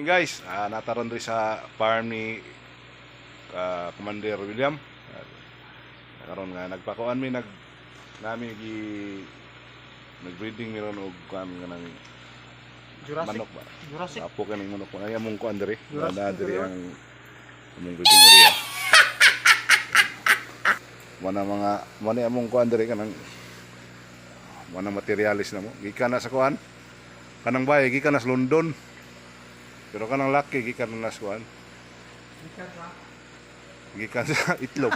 Morning guys, nataron rin sa farm ni Commander William. Karon nga nagpakuan mi nami nagbreeding meron og kami nga nang Jurassic. manok ba. Jurassic. Apo kaning manok ay among kuan diri. Jurassic Diri yun. ang among breeding area. Mana among kuan diri kanang mana materialis na mo. Gikan na sa kuan. Kanang bahay gikan na sa London. Pero kanang laki gikan na sa kuan. Gikan sa itlog.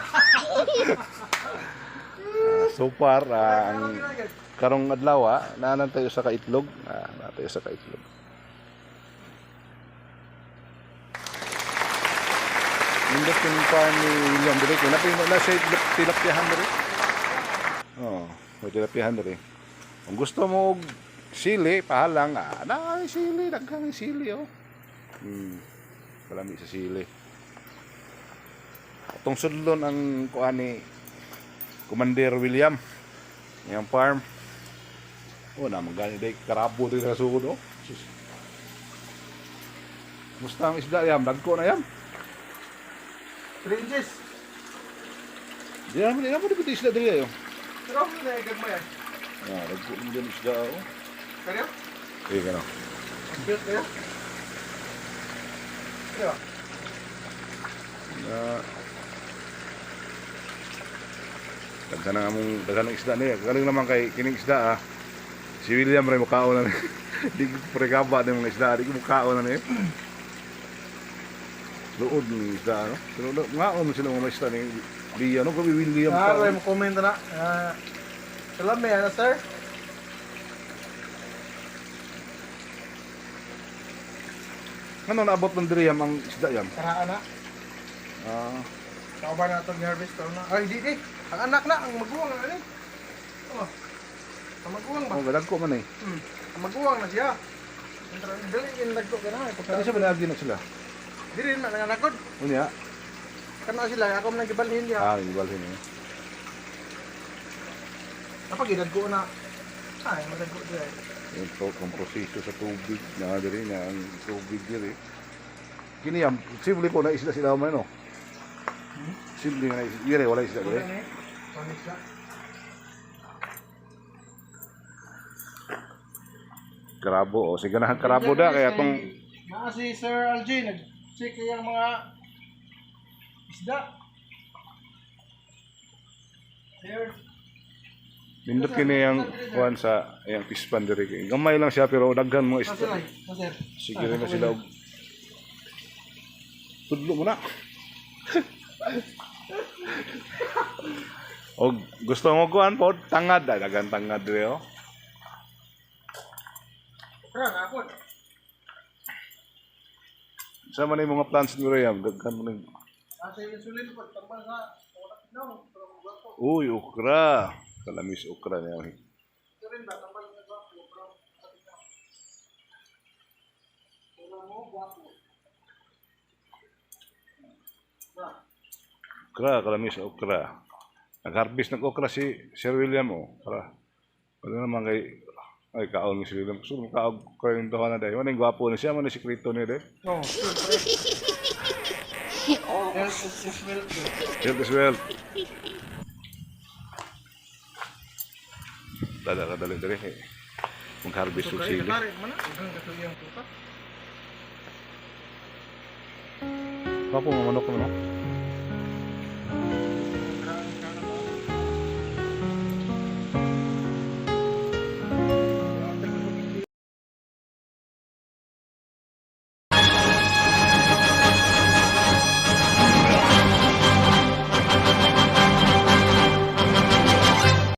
So far ang karong adlaw naanan tayo sa kaitlog. Tayo sa kaitlog. Indot yung farm ni William diri kay napay na siya tilapyahan diri. Oh, may tilapyahan diri. Kung gusto mo og sili, pahalang na sili, daghang sili oh. Kalami sa sili. Atong sudlon ang kuan ni Commander William. Yang farm. Oh, na magani day karabo diri sa sugod oh. Musta ang isda yam, dagko na yam. 3 inches. Di naman di isda diri ayo. Pero ano na igag mo yan? Dagko din din isda oh. Kaya? Kana. Ang built kaya? Kaya? Daghan ang isda niya. Galing naman kay kining isda Si William rin mukaon na niya. Di ko pregaba ng mga isda. Di ko mukaon na niya. Luod ng isda no. Pero ngaon sila mga isda ni Lia no kami William. Ay mo comment na. Salam may ana sir. Ano naabot ng diriyam ang isda yam? Karaan na. Kauban na itong harvest na. Ay di. Ang anak na, ang maguwang na rin. Oh. Ang maguwang ba? Gadag ko man eh. Ang maguwang na siya. Dali yung nagko ka na. Ano siya balagi na sila? Di rin na nanganakod. Unya? Kana sila, ako man nagibalhin niya. Ibalhin eh. Kapag inagko na. Ay, madagko siya. Ito kung proseso sa tubig na diri na ang tubig diri. Kini yam, simple ko na isda sila man no. Simple nga na isda. Dire wala isda diri. Karabo sige na karabo da kaya tong si Sir Algie nag-check yung mga isda. There. nindot kini yang kuan sa yang pispan diri kay gamay lang siya pero daghan mo isda. Sige rin na sila og tudlo mo na. Og gusto mo kuan pod tangad daghan tangad diri oh. Sa man mga plants ni Rayam daghan mo ning. Uy, okra. Kalamis okra niya. Okra, kalamis okra. Nag-harvest ng okra si Sir William para naman kay ay kaon ni Sir William. So kaog ko yung doha na dai. Maning gwapo ni siya man ni sekreto ni dai. No, siyempre. Health is wealth. Dali dali. Mag-harvest og sili. Gwapo mo manok mo no?